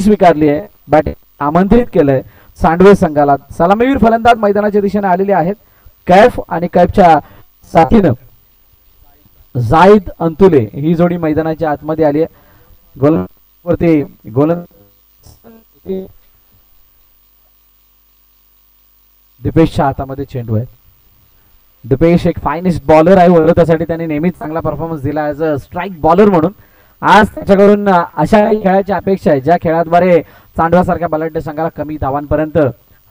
स्वीकारली आहे, बॅटिंग आमंत्रित केलंय सांडवे संघाला. सलामीवीर फलंदाज मैदानाच्या दिशेने आलेले आहेत. कैफ आणि कैफच्या साथीनं जाईद अंतुले ही जोडी मैदानाच्या आतमध्ये आली आहे. गोलंदाजवरती दीपेशच्या हातामध्ये चेंडू आहे. दीपेश एक फायनेस्ट बॉलर आहे, वरतासाठी त्याने नेहमीच चांगला परफॉर्मन्स दिला ॲज अ स्ट्राईक बॉलर म्हणून. आज त्याच्याकडून अशा काही खेळाची अपेक्षा आहे ज्या खेळाद्वारे चांडव्यासारख्या बलाढ्य संघाला कमी धावांपर्यंत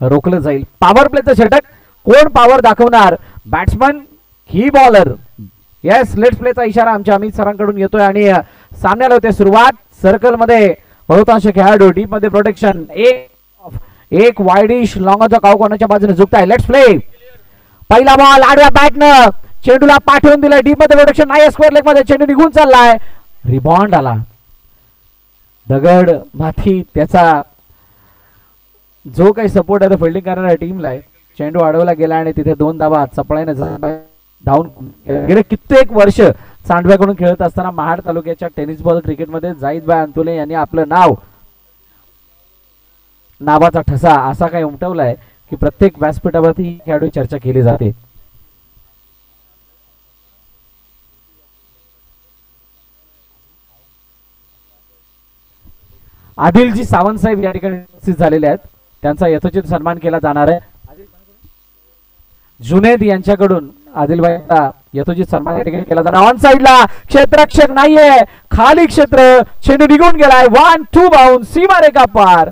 रोखलं जाईल. पॉवर प्लेचं षटक, कोण पॉवर दाखवणार, बॅट्समन की बॉलर? येस, लेट्स प्लेचा इशारा आमच्या अमित सरांकडून येतोय आणि सामन्याला होते सुरुवात. सर्कल मध्ये बहुतांश खेळाडू, डीप मध्ये प्रोटेक्शन, एक वाईडिश लॉंगचा काऊ कोणाच्या बाजूने झुकताय. Let's play. पहिला बॉल आडव्या बॅटनं चेंडूला पाठवून दिलाय, डीप मध्ये प्रोटेक्शन नाही, स्क्वेअर लेग मध्ये चेंडू निघून चाललाय, रिबाउंड आला. दगड माती त्याचा जो काही सपोर्ट आहे तो फिल्डिंग करणाऱ्या टीमला आहे. चेंडू अडवला गेला आणि तिथे 2 धावा चपळाईने धावून गेले. कित्येक वर्ष चांडव्याकडून खेळत असताना महाड तालुक्याच्या टेनिस बॉल क्रिकेटमध्ये जाईदभाई अंतुले यांनी आपलं नावाचा ठसा असा काही उमटवलाय की प्रत्येक व्यासपीठावरती खेळाडू चर्चा केली जाते. आदिलजी सावंत साहेब या ठिकाणी उपस्थित झालेले आहेत, त्यांचा यथोचित सन्मान केला जाणार आहे. जुनेद यांच्याकडून आदिलभाईचा यथोचित सन्मान या ठिकाणी केला जाणार. ऑन साइडला क्षेत्ररक्षक नाहीये, खाली क्षेत्र, चेंडू निघून गेलाय. 1-2 बाउंस, सीमा रेखा पार.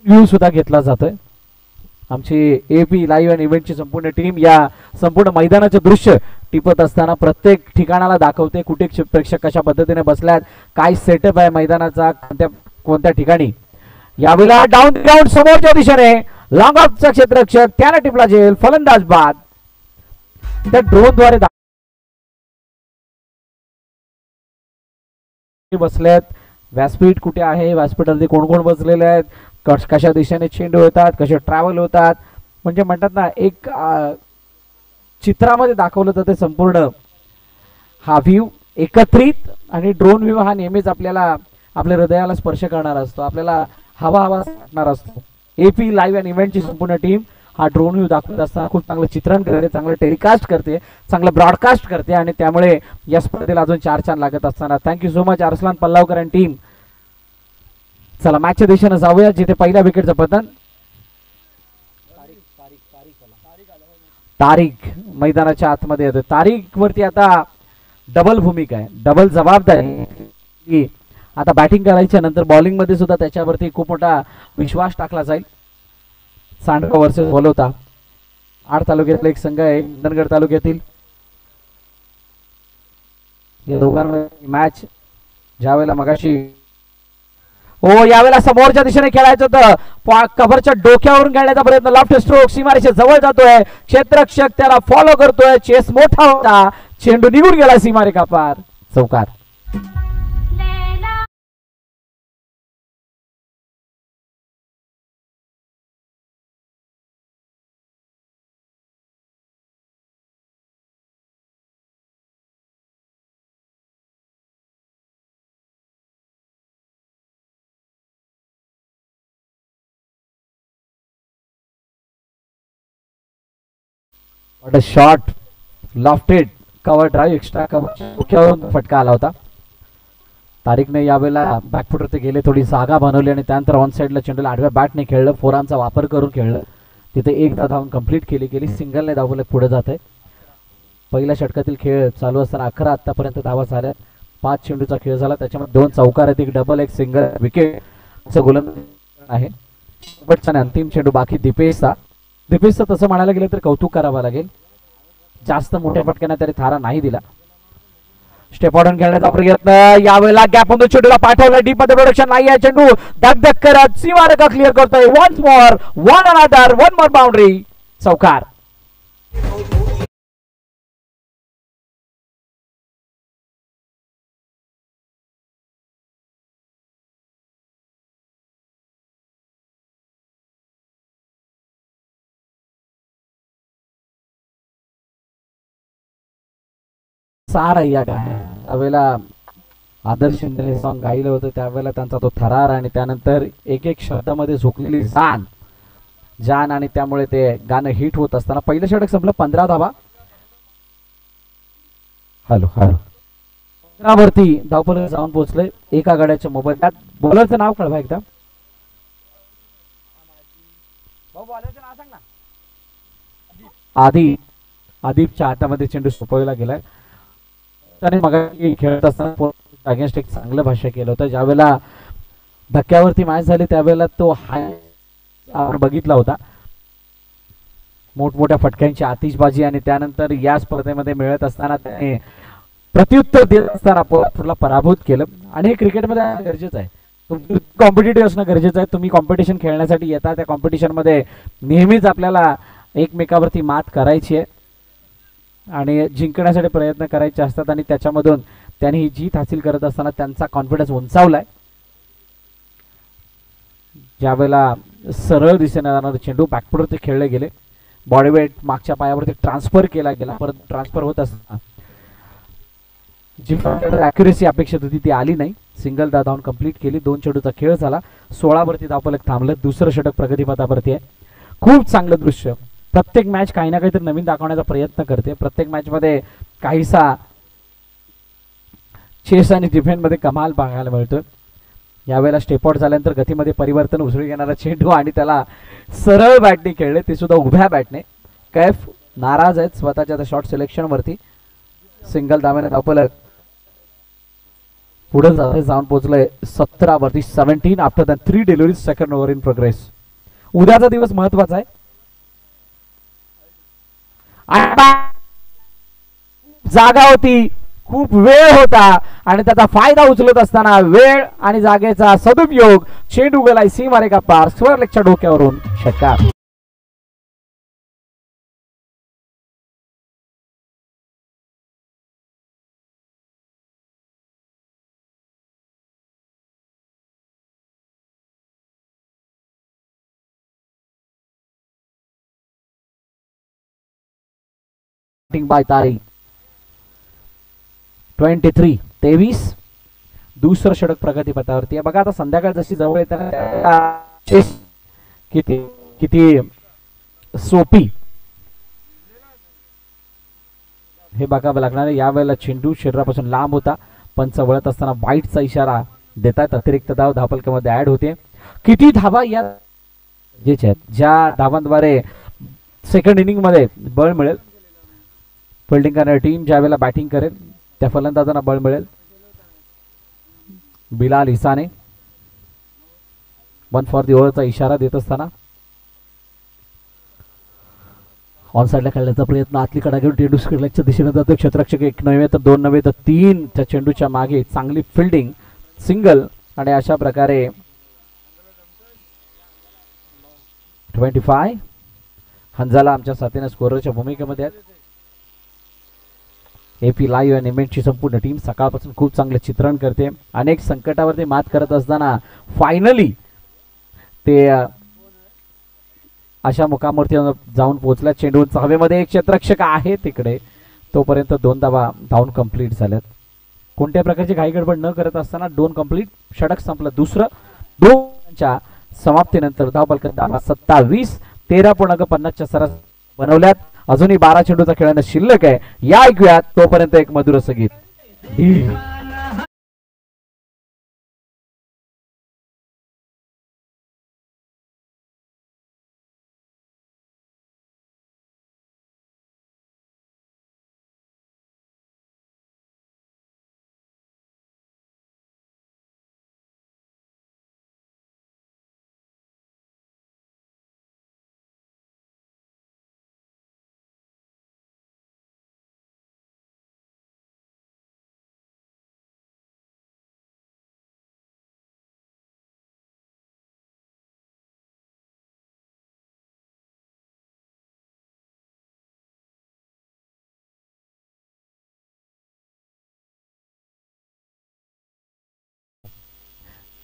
व्ह्यू सुद्धा घेतला जातोय. आमची एपी लाईव्ह अँड इव्हेंटची संपूर्ण टीम या संपूर्ण मैदानाचे दृश्य टिपत असताना प्रत्येक ठिकाणाला दाखवते कुठे प्रेक्षक कशा पद्धतीने बसल्यात, काय सेटअप आहे मैदानाचा, कोणत्या ठिकाणी. यावेळेला डाऊन ग्राउंड समोरच्या दिशेने लॉंग ऑफचा क्षेत्ररक्षक, त्याला टिपला जेल, फलंदाज बाद. त्या ड्रोनद्वारे बसलेत. व्यासपीठ कुठे आहे, व्यासपीठावरती कोण कोण बसलेले आहेत, कशा दिशेने चेंडू होतात, कसे ट्रॅव्हल होतात, म्हणजे म्हणतात ना एक चित्रामध्ये दाखवलं जाते संपूर्ण हा व्ह्यू एकत्रित. आणि ड्रोन व्ह्यू हा नेहमीच आपल्याला आपल्या हृदयाला स्पर्श करणार असतो, आपल्याला हवा वाटणार असतो. एपी लाईव्ह अँड इव्हेंटची संपूर्ण टीम हा ड्रोन व्ह्यू दाखवत असताना खूप चांगलं चित्रण करते, चांगलं टेलिकास्ट करते, चांगलं ब्रॉडकास्ट करते आणि त्यामुळे या स्पर्धेला अजून 4 चांद लागत असताना thank you so much Arsalan Pallavkar and team. चला मॅचच्या दिशेने जाऊया जिथे पहिल्या विकेटचं पतन. तारीख मैदानाच्या आतमध्ये येतो. तारीख वरती आता डबल भूमिका आहे, डबल जबाबदारी. आता बॅटिंग करायच्या नंतर बॉलिंग मध्ये सुद्धा त्याच्यावरती खूप मोठा विश्वास टाकला जाईल. सांडगाव वर्सेस बोलवता, आड तालुक्यातला एक संघ आहे, इंधनगड तालुक्यातील. या दोघांमध्ये मॅच ज्यावेळेला मगाशी यावेळेला समोरच्या दिशेने खेळायचं होतं, कव्हरच्या डोक्यावरून खेळण्याचा प्रयत्न, लेफ्ट स्ट्रोक सीमारेषे जवळ जातोय, क्षेत्ररक्षक त्याला फॉलो करतोय, चेस मोठा होता, चेंडू निघून गेला सीमारेखा पार, चौकार. Shot lofted cover drive, extra cover फटका आला होता. तारीखने यावेळेला बॅकफुटवरती गेले, थोडी जागा बनवली आणि त्यानंतर ऑन साईडला चेंडूला आडव्या बॅटने खेळलं, फोरांचा वापर करून खेळलं, तिथे एकदा धावून कंप्लीट केली, सिंगलने धावले पुढे जात आहे. पहिल्या षटकातील खेळ चालू असताना 11 आतापर्यंत धावा झाल्या, 5 चेंडूचा खेळ झाला, त्याच्यामध्ये 2 चौकार आहेत, एक डबल, एक सिंगल, विकेट असं गोलंदाज आहे. बटचा अंतिम चेंडू बाकी दीपेशचा तसं म्हणायला गेलं तर कौतुक करावं लागेल, जास्त मोठ्या फटक्याने तरी थारा नाही दिला. स्टेप आउट खेळण्याचा प्रयत्न, यावेळेला गॅप मध्ये चेंडूला पाठवलं, डीप मध्ये प्रोडक्शन नाही आहे, चेंडू धक करत सीमारेखा क्लिअर करतोय. Once more, one another, one more boundary, चौकार. सा रैया गाणं त्यावेळेला आदर्श शिंदे सॉन्ग गायलं होतं, त्यावेळेला त्यांचा तो थरार आणि त्यानंतर एक एक शब्दामध्ये झोकलेली जान आणि त्यामुळे ते गाणं हिट होत असताना पहिलं षटक संपलं 15 धावा. हॅलो वरती धावफलक जाऊन पोहोचले एका गड्याच्या मोबाईल. त्यात बॉलरचं नाव कळवा एकदा. आदिपच्या हातामध्ये चेंडू सोपवला गेलाय. त्याने मग खेळत असताना अगेन्स्ट एक चांगलं भाष्य केलं होतं. ज्यावेळेला धक्क्यावरती मॅच झाली त्यावेळेला तो हाय आपण बघितला होता. मोठमोठ्या फटक्यांची आतिषबाजी आणि त्यानंतर या स्पर्धेमध्ये मिळत असताना त्याने प्रत्युत्तर देत असताना पोर्टला पराभूत केलं. आणि हे क्रिकेटमध्ये गरजेचं आहे. कॉम्पिटिटिव्ह असणं गरजेचं आहे. तुम्ही कॉम्पिटिशन खेळण्यासाठी येता, त्या कॉम्पिटिशनमध्ये नेहमीच आपल्याला एकमेकावरती मात करायची आहे आणि जिंकण्यासाठी प्रयत्न करायचे असतात आणि त्याच्यामधून त्यांनी ही जीत हासिल करत असताना त्यांचा कॉन्फिडन्स उंचावलाय. ज्यावेळेला सरळ दिशेने जाणारे चेंडू बॅकफुटवरती खेळले गेले, बॉडीवेट मागच्या पायावरती ट्रान्सफर केला गेला. परत ट्रान्सफर होत असताना जी ॲक्युरेसी अपेक्षित होती ती आली नाही. सिंगल धावून कंप्लीट केली. 2 चेंडूचा खेळ झाला. 16 वरती धावफलक थांबलं. दुसरं षटक प्रगतीपथावरती आहे. खूप चांगलं दृश्य. प्रत्येक मॅच काही ना काहीतरी नवीन दाखवण्याचा प्रयत्न करते. प्रत्येक मॅचमध्ये काहीसा चेस आणि डिफेंडमध्ये कमाल बघायला मिळतोय. यावेळेला स्टेपआउट झाल्यानंतर गतीमध्ये परिवर्तन, उसळी घेणारा चेंडू आणि त्याला सरळ बॅटने खेळले, ते सुद्धा उभ्या बॅटने. कैफ नाराज आहेत स्वतःच्या शॉट सिलेक्शनवरती. सिंगल धाव्याने धावफलक पुढे जाऊन पोहोचलंय 17 वरती 17 after the 3 deliveries. Second over in progress. उद्याचा दिवस महत्वाचा आहे. जागा होती, खूप वेळ होता आणि त्याचा फायदा उचलत असताना वेळ आणि जागेचा सदुपयोग. चेंडू गेलाय सीमारेखा पार. स्क्वेअर लेगच्या डोक्यावरून षटकार. बाय तारी 23 दुसरं षटक प्रगतीपथावरती आहे. बघा आता संध्याकाळ जशी जवळ येते किती किती सोपी हे बघावं लागणार आहे. यावेळेला चेंडू शरीरापासून लांब होता. पंच वळत असताना वाईटचा इशारा देतात. अतिरिक्त धाव धावफलकामध्ये ऍड होते. किती धावा या ज्या धावांद्वारे सेकंड इनिंग मध्ये बळ मिळेल. फिल्डिंग करणारी टीम ज्या वेळेला बॅटिंग करेल त्या फलंदाजांना बळ मिळेल. बिलाल इसाने 1 फॉर द ओव्हरचा इशारा देत असताना ऑन साइडला खेळण्याचा प्रयत्न. आतली कडा घेऊन चेंडू स्क्रीनच्या दिशेने जातो. क्षेत्ररक्षक 1 नव्हे तर 2 नव्हे तर 3 त्या चेंडूच्या मागे. चांगली फिल्डिंग, सिंगल आणि अशा प्रकारे 25 हंजाला आमच्या साथीने स्कोररच्या भूमिकेमध्ये आहेत. एपी लाईव्ह आणि इव्हेंटची संपूर्ण टीम सकाळपासून खूप चांगलं चित्रण करते. अनेक संकटावरती मात करत असताना फायनली ते अशा मुकामावरती जाऊन पोहोचल्या. चेंडू हवेमध्ये एक क्षेत्ररक्षक आहे तिकडे. तोपर्यंत 2 धावा धावून कंप्लीट झाल्यात. कोणत्या प्रकारची घाई गडबड न करत असताना 2 कंप्लीट. षटक संपलं दुसरं. 2च्या समाप्तीनंतर धावफलक 27 13.50च्या सरास बनवल्यात. अजूनही 12 चेंडूचा खेळणं शिल्लक आहे. या ऐकूयात तोपर्यंत एक मधुर संगीत.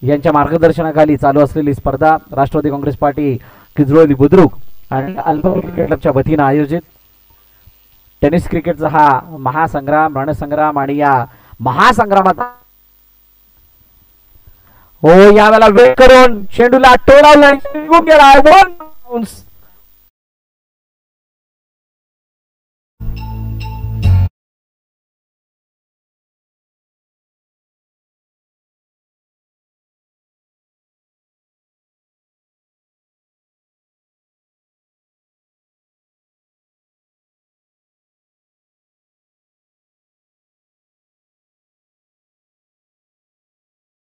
यांच्या मार्गदर्शनाखाली चालू असलेली स्पर्धा राष्ट्रवादी काँग्रेस पार्टी किजरोली बुद्रुक आणि अल्पा क्रिकेट क्लबच्या वतीने आयोजित टेनिस क्रिकेटचा हा महासंग्राम, रणसंग्राम आणि या महासंग्रामात हो यावेळेला वेट करून चेंडूला टोलावला, निघून गेला.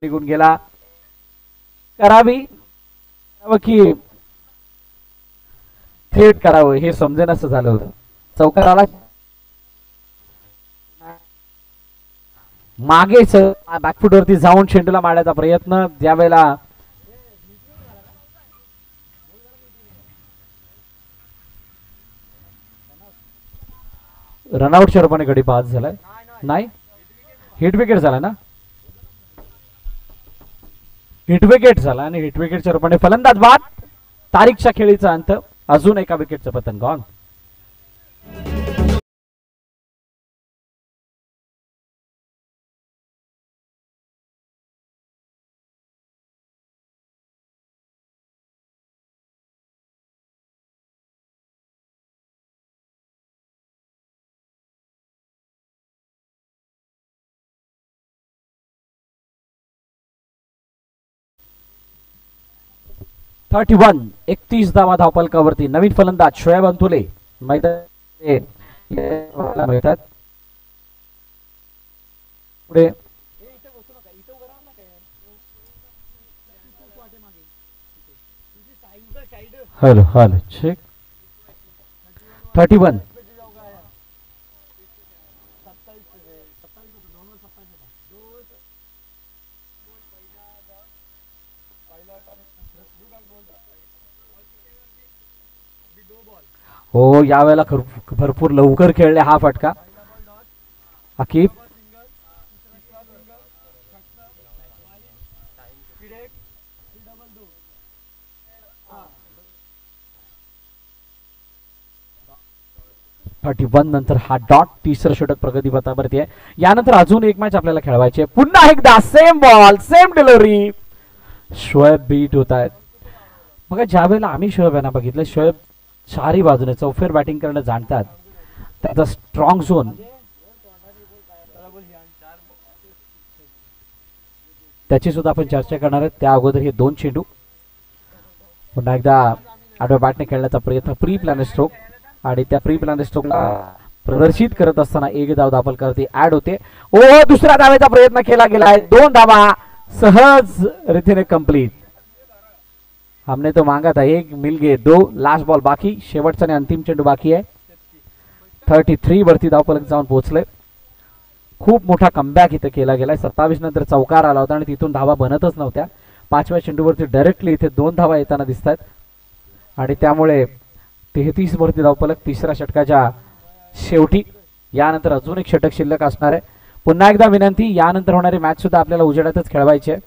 निघून गेला. करावी की थेट करावं हे समजेन असं झालं होतं. चौकार आला मागेच बॅकफुट वरती जाऊन चेंडूला मारण्याचा प्रयत्न, ज्यावेळेला रनआउटच्या रूपाने गडी बाद झालाय. नाही हिट विकेट झाला ना, हिट विकेट झाला आणि हिट विकेटच्या रूपाने फलंदाज बाद. तारीखच्या खेळीचा अंत, अजून एका विकेटचं पतन गॉन. थर्टी वन 31 धावा धावपलकावरती. नवीन फलंदाज शोएब अंतुले मैदान मिळतात. पुढे हॅलो हॅलो चेक 31 हो यावेळेला भरपूर लवकर खेळले हा फटका. अकीब थर्टी वन नंतर हा डॉट, तिसरं षटक प्रगती पथावरती आहे. यानंतर अजून एक मॅच आपल्याला खेळवायची आहे. पुन्हा एकदा same ball same delivery. Shoaib beat होत आहेत. मग ज्या वेळेला आम्ही शोएब यांना बघितलं, शोएब चारी बाजूने चौफेर बॅटिंग करणं जाणतात. त्याचा स्ट्रॉंग झोन त्याची सुद्धा आपण चर्चा करणार आहेत. त्या अगोदर हे दोन चेंडू पुन्हा एकदा आडव्या बॅटने खेळण्याचा प्रयत्न, प्री प्लॅन स्ट्रोक आणि त्या प्री प्लॅन स्ट्रोकला प्रदर्शित करत असताना एक धाव धावपलकावरती ऍड होते. ओ दुसऱ्या धावेचा प्रयत्न केला गेलाय. 2 धावा सहज रीतीने कंप्लीट. हमने तो मांगा था एक, मिल गए 2. लास्ट बॉल बाकी, शेवटचा आणि अंतिम चेंडू बाकी आहे. 33 वरती धावपलक जाऊन पोहोचले. खूप मोठा कमबॅक इथे केला गेलाय. 27 नंतर चौकार आला होता आणि तिथून धावा बनतच नव्हत्या. 5व्या चेंडूवरती डायरेक्टली इथे 2 धावा येताना दिसत आहेत आणि त्यामुळे 33 वरती धावपलक तिसऱ्या षटकाच्या शेवटी. यानंतर अजून एक षटक शिल्लक असणार आहे. पुन्हा एकदा विनंती, यानंतर होणारी मॅच सुद्धा आपल्याला उजेडातच खेळवायची आहे.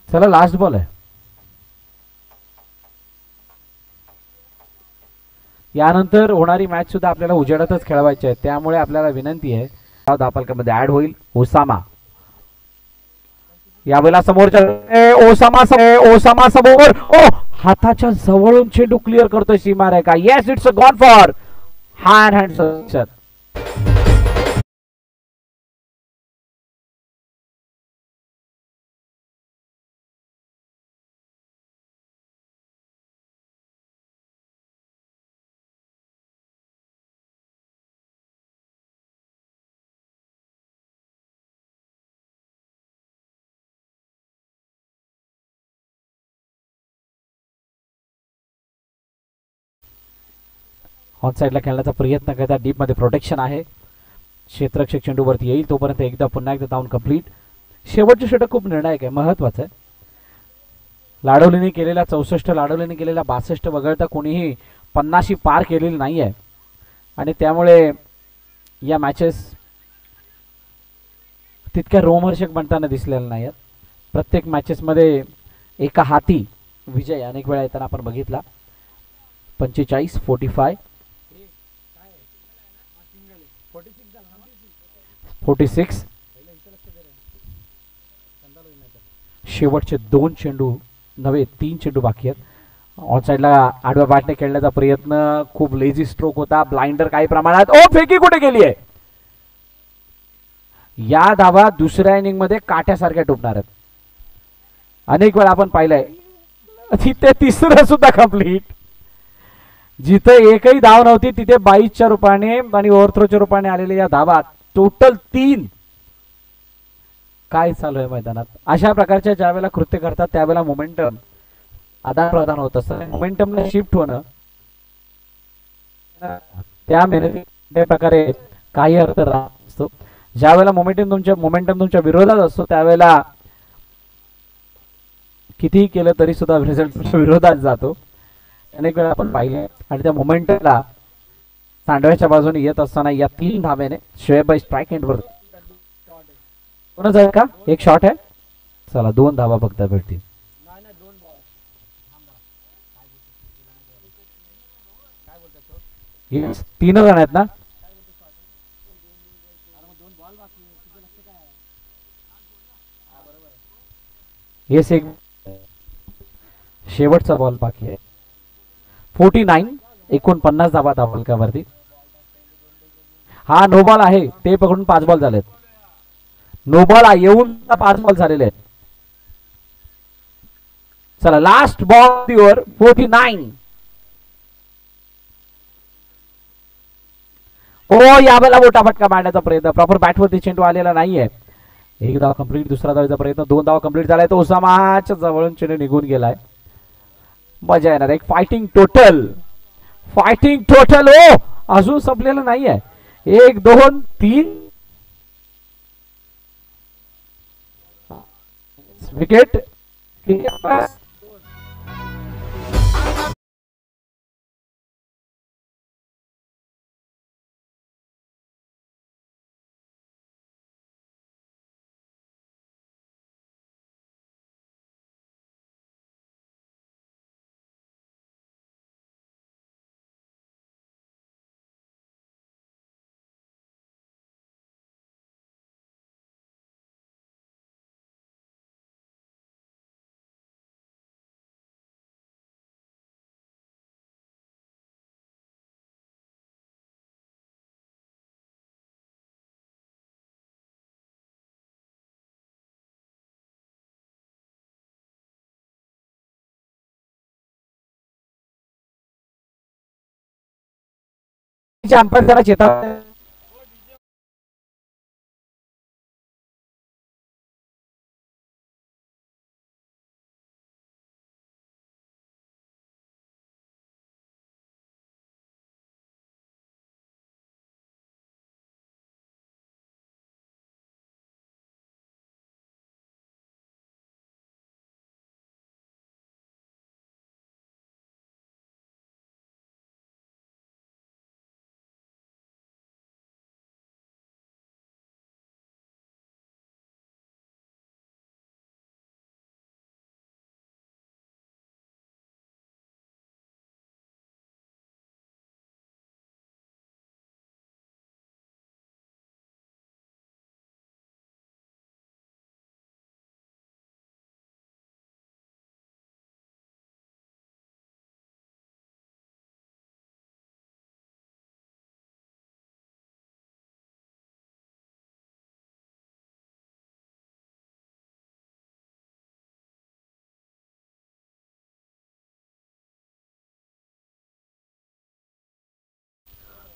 चला लास्ट बॉल आहे. यानंतर होणारी मॅच सुद्धा आपल्याला उजेडातच खेळवायची आहे. त्यामुळे आपल्याला विनंती आहे, धावपलकामध्ये ऍड होईल ओसामा. यावेळेला समोरच्या ओसामा समोर हाताच्या जवळून चेंडू क्लिअर करतोय सीमा रेखा. Yes it's a gone for hand success. On साइडला खेळण्याचा प्रयत्न करता. डीप मध्ये प्रोटेक्शन आहे. क्षेत्ररक्षक चेंडूवरती येईल तोपर्यंत एकदा पुन्हा एकदा धावून कंप्लीट. शेवटचे षटक खूप निर्णायक आहे, महत्वाचं आहे. लाडवलीने केलेला 64, लाडवलीने केलेला 62 वगळता कोणीही 50 पार केलेली नाही आहे आणि त्यामुळे या मॅचेस तितक्या रोमहर्षक बनताना दिसलेल्या नाही आहेत. प्रत्येक मॅचेसमध्ये एका हाती विजय अनेक वेळा येताना आपण बघितला. 45-45 46. शेवटचे 2 चेंडू नव्हे 3 चेंडू बाकी आहेत. ऑन साईडला आडव्या बॅटने खेळण्याचा प्रयत्न, खूप लेझी स्ट्रोक होता. ब्लाइंडर काही प्रमाणात. ओ फेकी कुठे गेली आहे. या धावा दुसऱ्या इनिंग मध्ये काट्यासारख्या टोपणार आहेत. अनेक वेळा आपण पाहिलंय तिथे तिसरं सुद्धा कंप्लीट. जिथे एकही धाव नव्हती तिथे 22च्या रूपाने आणि ओव्हरथ्रोच्या रूपाने आलेल्या या धावा टोटल 3. काय चालू आहे मैदानात. अशा प्रकारच्या ज्या वेळेला कृत्य करतात त्यावेळेला मोमेंटम आदान प्रदान होत असतं. मोमेंटमला शिफ्ट होणं त्या मेहनती प्रकारे काही अर्थ राहत असतो. ज्या वेळेला मोमेंटम तुमच्या विरोधात असतो त्यावेळेला कितीही केलं तरी सुद्धा रिझल्ट तुमच्या विरोधात जातो. अनेक वेळा आपण पाहिले आणि त्या मोमेंटमला सांडव्याच्या बाजूने येत असताना या 3 धाब्याने शोएब स्ट्राइक एंडवर कोणाच आहे का. एक शॉट आहे. चला 2 धाबा बघता भेटतील. 3 रन आहेत ना. येस एक शेवटचा बॉल बाकी आहे. 49 49 धाबा धावलकावरती. हा नो बॉल आहे. ते पकडून 5 बॉल झालेत. नो बॉल येऊन 5 बॉल झालेले आहेत. चला लास्ट बॉल ओव्हर 49. ओ यावेळेला मोठा फटका मारण्याचा प्रयत्न. प्रॉपर बॅटवरती चेंडू आलेला नाहीये. एक धाव कंप्लीट. दुसरा धावाचा प्रयत्न. 2 धाव कंप्लीट झालाय. तो ओसामाच्या जवळून चेंडू निघून गेलाय. मजा येणार. एक फायटिंग टोटल. ओ अजून संपलेलं नाहीये. 1 2 3 विकेट. अंपायर जरा चेता.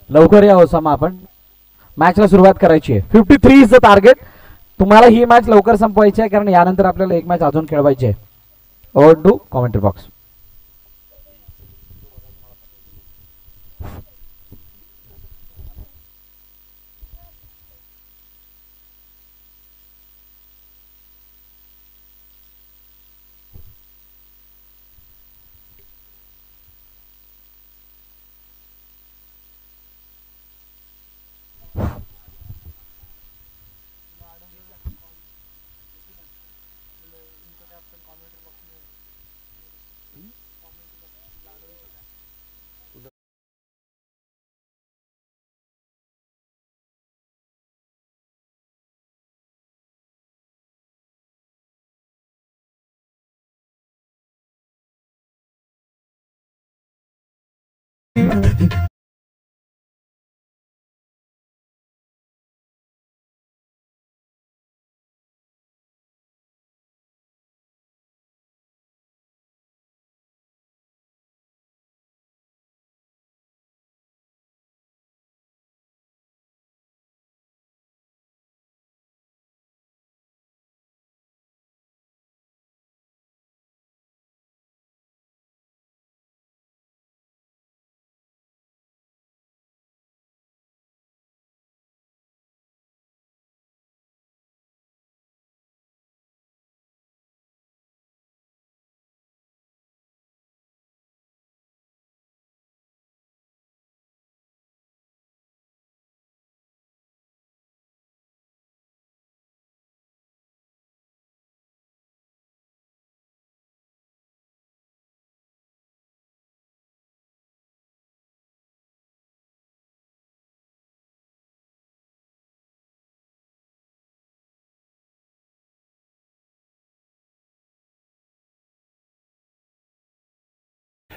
लवकर या ओसामा. आपण मॅचला सुरुवात करायची आहे. 53 इज द टार्गेट. तुम्हाला ही मॅच लवकर संपवायची आहे कारण यानंतर आपल्याला एक मॅच अजून खेळवायची आहे. Over to commentary box.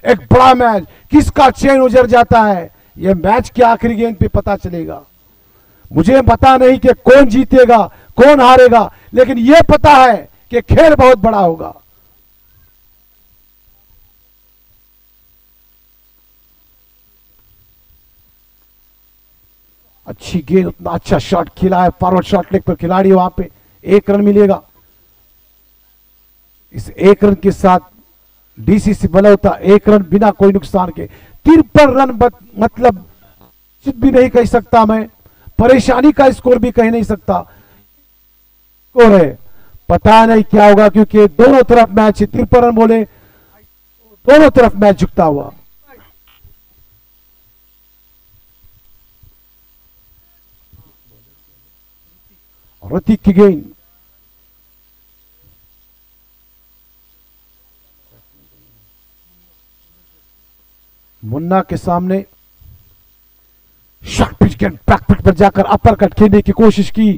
एक बड़ा मैच, किसका चेन उजड़ जाता है यह मैच के आखिरी गेंद पे पता चलेगा। मुझे पता नहीं कि कौन जीतेगा कौन हारेगा, लेकिन यह पता है कि खेल बहुत बड़ा होगा। अच्छी गेंद, उतना अच्छा शॉट खेला है, फॉरवर्ड शॉट लेग पर खिलाड़ी, वहां पे 1 रन मिलेगा। इस 1 रन के साथ डीसीसी बलौता 1 रन बिना कोई नुकसान के, 53 रन मतलब कुछ भी नहीं कह सकता मैं, परेशानी का स्कोर भी कह नहीं सकता। स्कोर है, पता नहीं क्या होगा, क्योंकि दोनों तरफ मैच 53 रन बोले, दोनों तरफ मैच झुकता हुआ। ऋतिक की गेंद, मुन्ना के सामने शॉर्ट पिच गेंद, बैक पिच पर जाकर अपर कट खेलने की कोशिश की।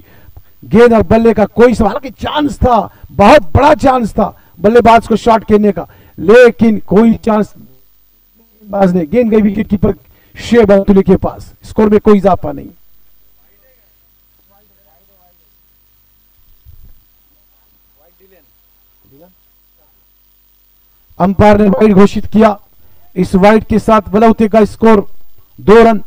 गेंद और बल्ले का कोई सवाल, हालांकि चांस था, बहुत बड़ा चांस था बल्लेबाज को शॉट खेलने का, लेकिन कोई चांस बाज ने, गेंद गई विकेट कीपर शेब अब्दुल्ला के पास, स्कोर में कोई इजाफा नहीं। अंपायर ने वाइड घोषित किया। इस वाइड के साथ बलौते का स्कोर 2 रन।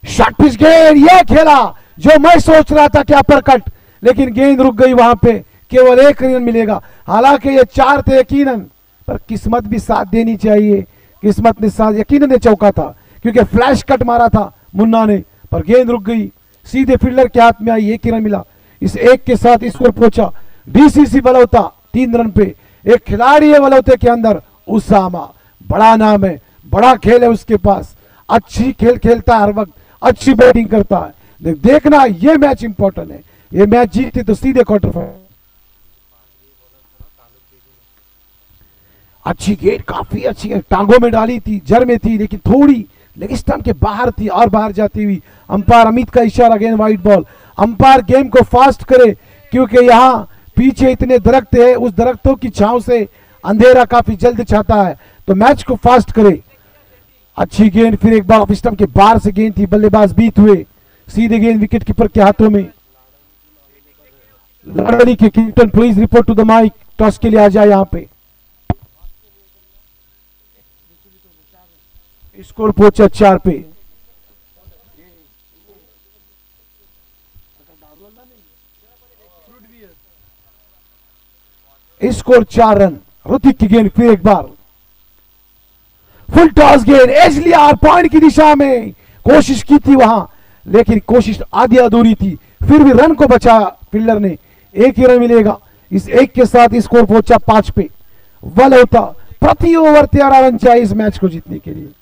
शॉर्ट पिच गेंद, यह खेला जो मैं सोच रहा था कि अपर कट, लेकिन गेंद रुक गई वहां पे, केवल 1 रन मिलेगा। हालांकि ये 4 थे यकीनन, पर किस्मत भी साथ देनी चाहिए। किस्मत ने साथ, यकीनन ने चौका था, क्योंकि फ्लैश कट मारा था मुन्ना ने, पर गेंद रुक गई, सीधे फील्डर के हाथ में आई, 1 ही रन मिला। इस 1 के साथ स्कोर पहुंचा डीसीसी बलौता 3 रन पे। एक खिलाड़ी है बलौते के अंदर, उसामा, बड़ा नाम है, बड़ा खेल है उसके पास, अच्छी खेल खेलता है हर वक्त, अच्छी बैटिंग करता है। देखना ये मैच इंपॉर्टेंट है, ये मैच जीते तो सीधे क्वार्टर फाइनल। अच्छी गेंद, काफी अच्छी है, टांगों में डाली थी, जर में थी, लेकिन थोड़ी लेग स्टंप के बाहर थी और बाहर जाती हुई। अंपायर अमित का इशारा, गेंद वाइड बॉल। अंपायर गेम को फास्ट करे, क्योंकि यहाँ पीछे इतने दरख्त है, उस दरख्तों की छांव से अंधेरा काफी जल्द छाता है, तो मैच को फास्ट करे। अच्छी गेंद, फिर एक बार ऑफ स्टंप के बाहर से गेंद थी, बल्लेबाज बीत हुए, सीधे गेंद विकेट कीपर के हाथों में। लड़ाई के captain please report to the mike, toss के लिए आ जाए यहाँ पे। स्कोर पहुंचा 4 पे। Score 4 run. ऋतिक की गेंद, फिर एक बार फुल टॉस गेंद, एज लिया और पॉइंट की दिशा में कोशिश की थी वहां, लेकिन कोशिश आधी अधूरी थी, फिर भी रन को बचाया फील्डर ने, 1 ही रन मिलेगा। इस 1 के साथ स्कोर पहुंचा 5 पे। वल होता, प्रति ओवर 13 रन चाहिए इस मैच को जीतने के लिए।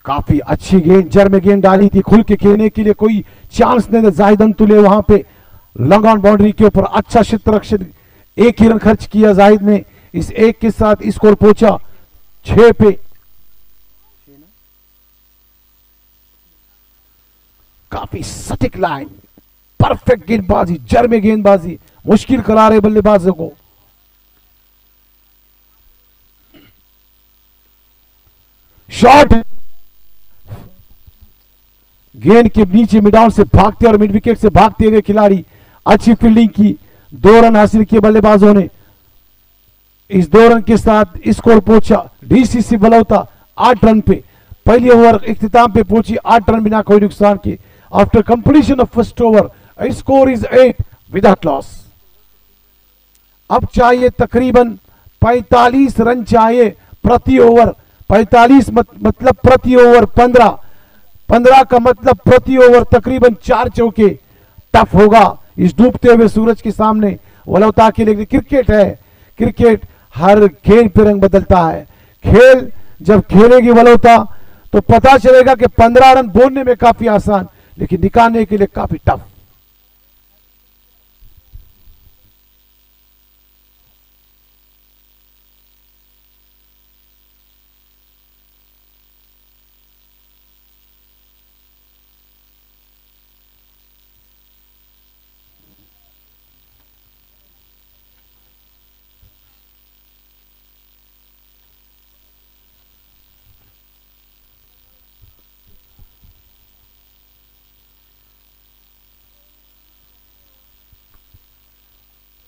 काफी अच्छी गेंद, जर में गेंद डाली थी, खुल के खेलने के लिए कोई चांस नहीं था। जाहिद अंतुले वहां पे लॉन्ग ऑन बाउंड्री के ऊपर अच्छा क्षेत्र रक्षण, एक ही रन खर्च किया जाहिद ने। इस एक के साथ स्कोर पहुंचा 6 पे। काफी सटीक लाइन, परफेक्ट गेंदबाजी, जर में गेंदबाजी मुश्किल करा रहे बल्लेबाजों को। शॉट, गेंद के नीचे मिडाउन से भागते और मिड विकेट से भागते हुए खिलाड़ी, अच्छी फील्डिंग की, 2 रन हासिल किए बल्लेबाजों ने। इस 2 रन के साथ स्कोर पहुंचा डीसीसी बलौता 8 रन पे। पहली ओवर इख्तिताम पे पहुंची 8 रन बिना कोई नुकसान के। After completion of first over score is 8 without loss. अब चाहिए तकरीबन 45 रन चाहिए प्रति ओवर। 45 मतलब प्रति ओवर 15, 15 का मतलब प्रति ओवर तकरीबन 4 चौके। टफ होगा इस डूबते हुए सूरज के सामने वलौता के लिए। क्रिकेट है, क्रिकेट हर गेंद पे रंग बदलता है। खेल जब खेलेगी वलौता तो पता चलेगा कि 15 रन बोलने में काफी आसान, लेकिन निकालने के लिए काफी टफ।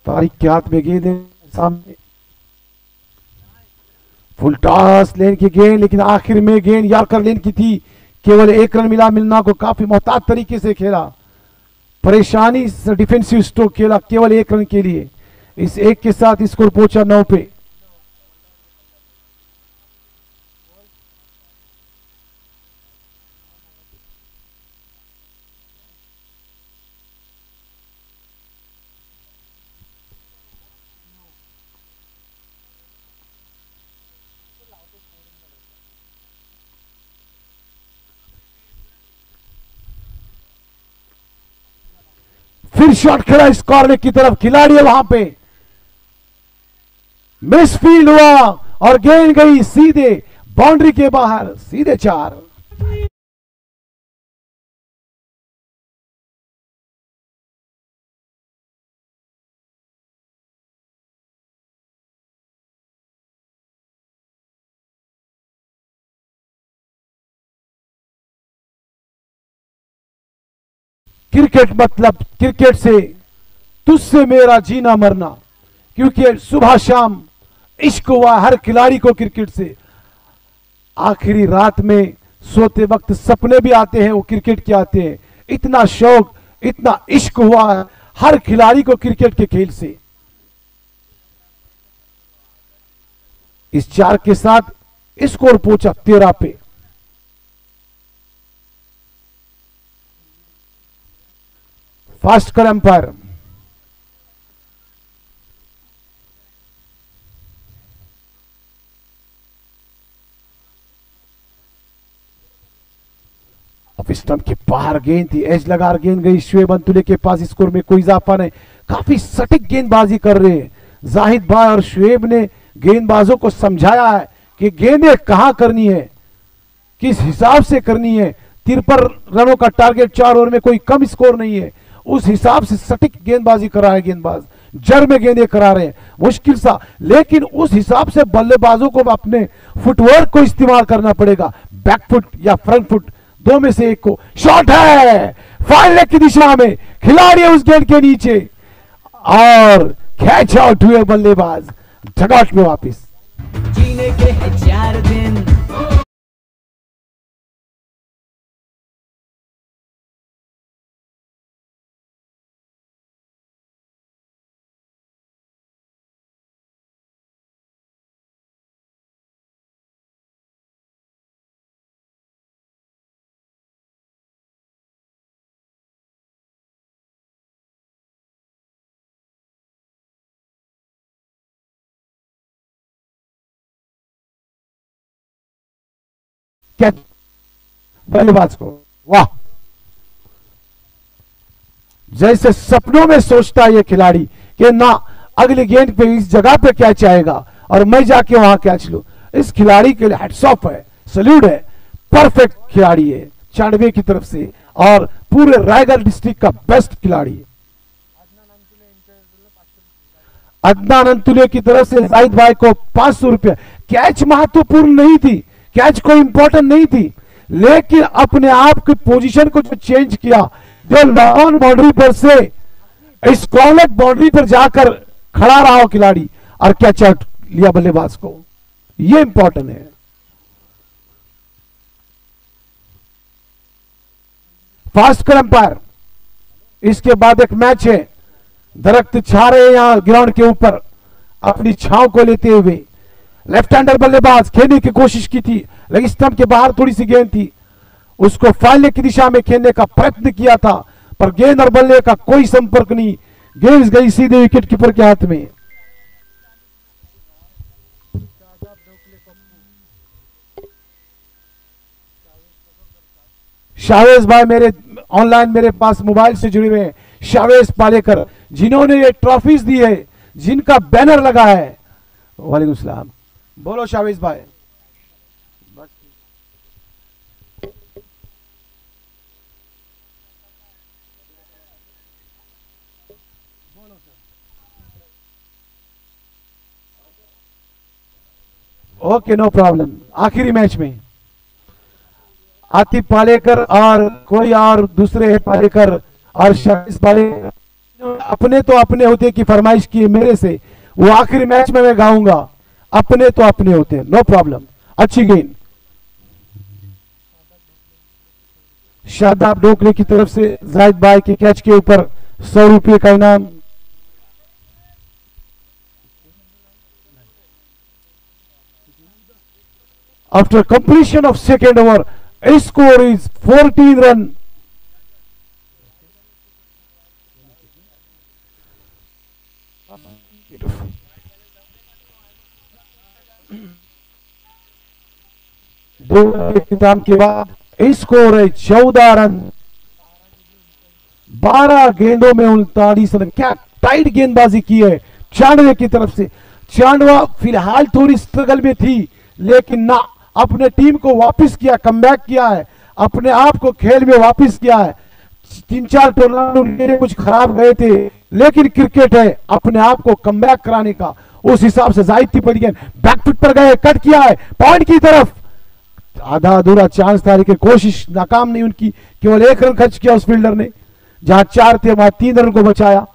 तारिक के हाथ में गेंद है सामने, फुल टॉस लेन की गेंद, लेकिन आखिर में गेंद यार्कर लेन की थी। केवल 1 रन मिला। मिलना को काफी मोहतात तरीके से खेला, परेशानी से डिफेंसिव स्ट्रोक खेला केवल 1 रन के लिए। इस एक के साथ स्कोर पहुंचा 9 पे। फिर शॉट खेला इस कॉर्नर की तरफ, खिलाड़ी है वहां पे, मिसफील्ड हुआ और गेंद गई सीधे बाउंड्री के बाहर, सीधे 4। क्रिकेट मतलब क्रिकेट से तुझसे मेरा जीना मरना, क्योंकि सुबह शाम इश्क हुआ हर खिलाड़ी को क्रिकेट से। आखिरी रात में सोते वक्त सपने भी आते हैं, वो क्रिकेट के आते हैं। इतना शौक, इतना इश्क हुआ है हर खिलाड़ी को क्रिकेट के खेल से। इस 4 के साथ स्कोर पहुंचा 13 पे। फास्ट कर अंपायर। अब स्टंप के बाहर गेंद थी, एज लगा गेंद गई शुएब अंतुले के पास। स्कोर में कोई इजाफा नहीं, काफी सटीक गेंदबाजी कर रहे हैं जाहिद भाई, और शुएब ने गेंदबाजों को समझाया है कि गेंदें कहां करनी है, किस हिसाब से करनी है। 53 रनों का टारगेट 4 ओवर में, कोई कम स्कोर नहीं है। उस हिसाब से सटीक गेंदबाजी करा है गेंदबाज, जड़ में गेंदें करा रहे हैं मुश्किल सा, लेकिन उस हिसाब से बल्लेबाजों को अपने फुटवर्क को इस्तेमाल करना पड़ेगा, बैकफुट या फ्रंट फुट, दो में से एक को। शॉट है फाइनल लेग की दिशा में, खिलाड़ी है उस गेंद के नीचे और कैच आउट हुए बल्लेबाज डगआउट में वापिस। जीने के हैं 4 दिन। कैच बल्लेबाज को। वाह, जैसे सपनों में सोचता है ये खिलाड़ी कि ना अगली गेंद पे इस जगह पे कैच आएगा और मैं जाके वहां कैच लूं। इस खिलाड़ी के लिए हैट्स ऑफ है, सल्यूट है, परफेक्ट खिलाड़ी है चांडवे की तरफ से और पूरे रायगढ़ डिस्ट्रिक्ट का बेस्ट खिलाड़ी है। अदनान अंतुले की तरफ से जाहिद भाई को 500 रुपया। कैच महत्वपूर्ण नहीं थी, कैच कोई इंपॉर्टेंट नहीं थी, लेकिन अपने आप की पोजीशन को जो चेंज किया, जो लॉन बाउंड्री पर से स्कॉलर बाउंड्री पर जाकर खड़ा रहा हो खिलाड़ी और कैच आउट लिया बल्लेबाज को, यह इंपॉर्टेंट है। फास्ट कर अंपायर। इसके बाद एक मैच है, दरख्त छा रहे हैं यहां ग्राउंड के ऊपर अपनी छांव को लेते हुए। लेफ्ट हैंडर बल्लेबाज खेलने की कोशिश की थी, लेकिन स्टंप के बाहर थोड़ी सी गेंद थी, उसको फालने की दिशा में खेलने का प्रयत्न किया था, पर गेंद और बल्ले का कोई संपर्क नहीं, गेंद गई सीधे विकेट कीपर के हाथ में। शावेज भाई मेरे ऑनलाइन मेरे पास मोबाइल से जुड़े हुए हैं, शावेज पालेकर, जिन्होंने ये ट्रॉफीज दी है, जिनका बैनर लगा है। वालेकुम सलाम, बोलो शावेज भाई। Okay, no problem. आखिरी मैच में आतिफ पालेकर और कोई और दूसरे है पालेकर और शाहिद पालेकर अपने तो अपने होते की फरमाइश की मेरे से, वो आखिरी मैच में मैं गाऊंगा, अपने तो अपने होते, नो प्रॉब्लम। अच्छी गेंद शादाब डोकले की तरफ से जाहिद भाई के कैच के ऊपर 100 रुपये का इनाम। After completion of second over, his score is 14 run. दो इंतजाम के बाद स्कोर है 14 रन, 12 गेंदों में 39 रन। क्या टाइट गेंदबाजी की है चांडवे की तरफ से। चांडवा फिलहाल थोड़ी स्ट्रगल में थी, लेकिन ना अपने टीम को वापस किया, कमबैक किया है, अपने आप को खेल में वापस किया है। 3-4 टूर्नामेंट कुछ खराब गए थे, लेकिन क्रिकेट है अपने आप को कमबैक कराने का, उस हिसाब से जाहिद की पड़ी गेंद बैकफुट पर गए, कट किया है पॉइंट की तरफ। आधा अधूरा चांस था, लेकिन कोशिश नाकाम नहीं उनकी, केवल 1 रन खर्च किया उस फील्डर ने, जहां 4 थे वहां 3 रन को बचाया।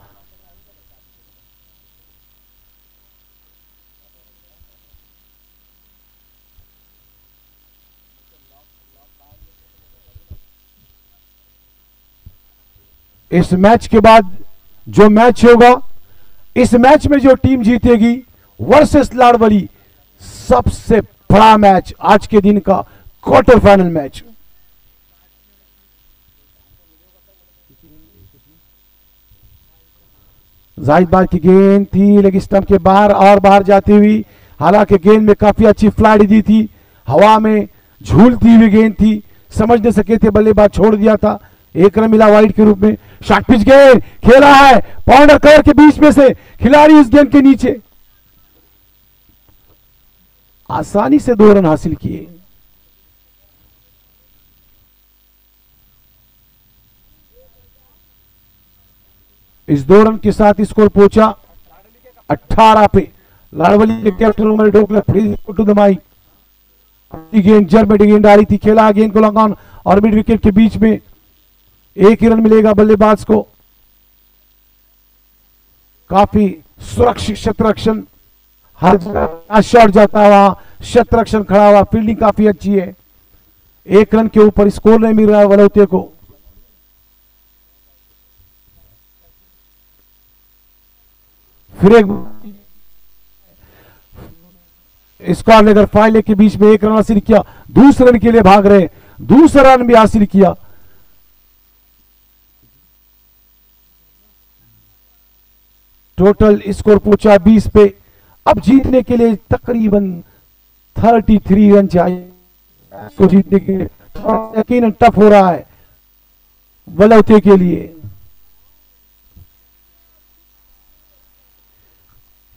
इस मैच के बाद जो मैच होगा, इस मैच में जो टीम जीतेगी वर्सेस लाड़वली, सबसे बड़ा मैच आज के दिन का क्वार्टर फाइनल मैच। जाहिद भाई की गेंद थी, लेकिन स्टंप के बाहर और बाहर जाती हुई, हालांकि गेंद में काफी अच्छी फ्लाइट दी थी, हवा में झूलती हुई गेंद थी, समझ नहीं सके थे, बल्लेबाज छोड़ दिया था। 1 रन मिला वाइड के रूप में। शॉर्ट पिच गेंद खेला है पाउंडर कवर के बीच में से, खिलाड़ी इस गेंद के नीचे, आसानी से 2 रन हासिल किए। इस 2 रन के साथ स्कोर पहुंचा 18 पे। लाड़वली के captain Umar Dokla free to the mike. गेंद जड़ में गेंद डाली थी, खेला गेंद को लॉन्ग ऑन और मिड विकेट के बीच में। 1 ही रन मिलेगा बल्लेबाज को। काफी सुरक्षित शतरक्षण, हर जगह शॉट जाता हुआ शतरक्षण खड़ा हुआ, फील्डिंग काफी अच्छी है। 1 रन के ऊपर स्कोर नहीं मिल रहा है वलौते को। फिर एक स्कोर लेकर फाइल के बीच में 1 रन हासिल किया, दूसरे रन के लिए भाग रहे, दूसरा रन भी हासिल किया। टोटल स्कोर पहुंचा 20 पे। अब जीतने के लिए तकरीबन 33 रन चाहिए को जीतने के लिए। यकीनन टफ हो रहा है बलौते के लिए।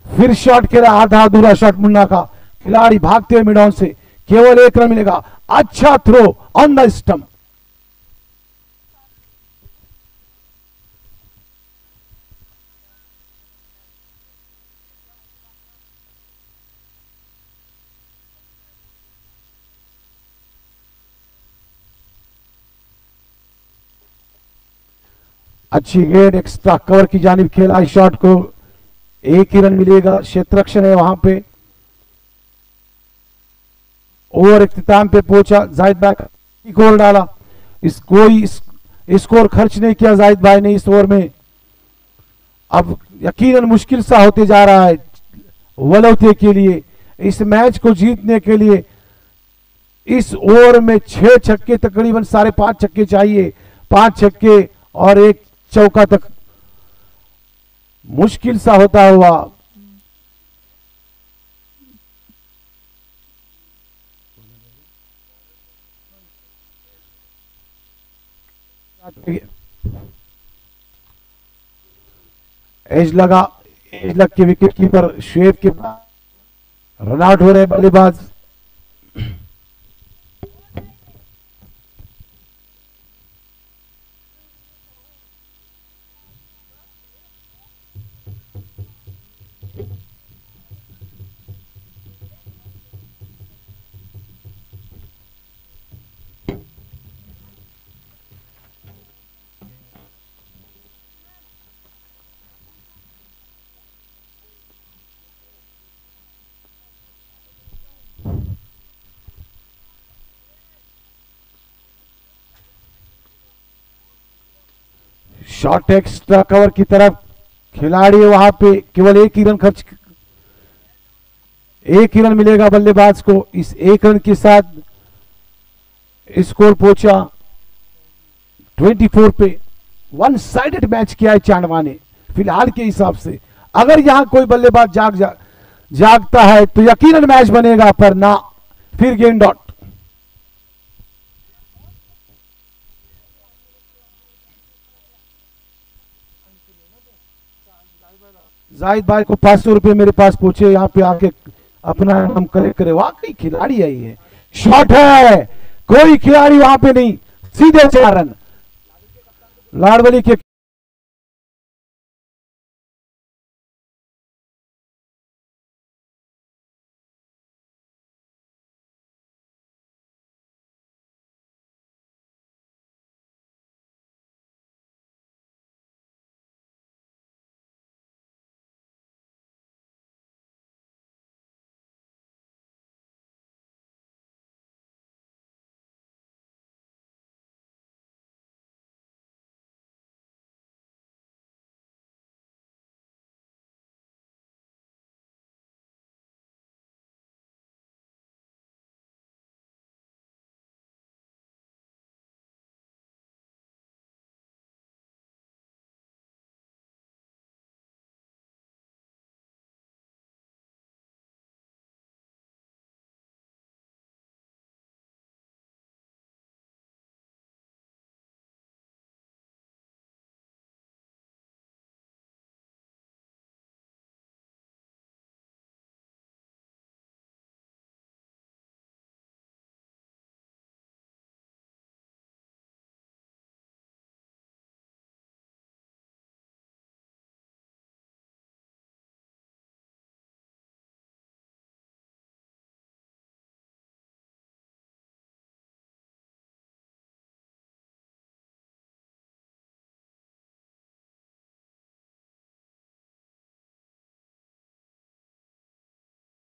फिर शॉट खेला, आधा अधूरा शॉट मुन्ना का, खिलाड़ी भागते हुए मिडॉन से, केवल 1 रन मिलेगा। अच्छा थ्रो ऑन द स्टंप। अच्छी गेंद एक्स्ट्रा कवर की जानिब खेला, इस शॉट को 1 ही रन मिलेगा। क्षेत्ररक्षण है वहां पे। ओवर इख्तिताम पे पहुंचा, जाहिद भाई गोल डाला। इस कोई स्कोर खर्च नहीं किया जाहिद भाई ने इस ओवर में। अब यकीनन मुश्किल सा होते जा रहा है वलौते के लिए। इस मैच को जीतने के लिए इस ओवर में 6 छक्के, तकरीबन 5.5 छक्के चाहिए। 5 छक्के और 1 चौका तक मुश्किल सा होता हुआ। एज लग के विकेट कीपर शुएब के रन आउट हो रहे बल्लेबाज। शॉट एक्स्ट्रा कवर की तरफ खिलाड़ी वहां पे, केवल 1 ही रन खर्च, 1 ही रन मिलेगा बल्लेबाज को। इस 1 रन के साथ स्कोर पहुंचा 24 पे। 1 साइडेड मैच किया है चांडवा ने फिलहाल के हिसाब से। अगर यहां कोई बल्लेबाज जागता है तो यकीनन मैच बनेगा, पर ना, फिर गेंद डॉट। जाहिद भाई को 500 रुपए मेरे पास पूछे, यहाँ पे आके अपना नाम कलेक्ट करे। वाकई खिलाड़ी आई है। शॉट है, कोई खिलाड़ी वहां पे नहीं, सीधे 4 रन। लाडवली के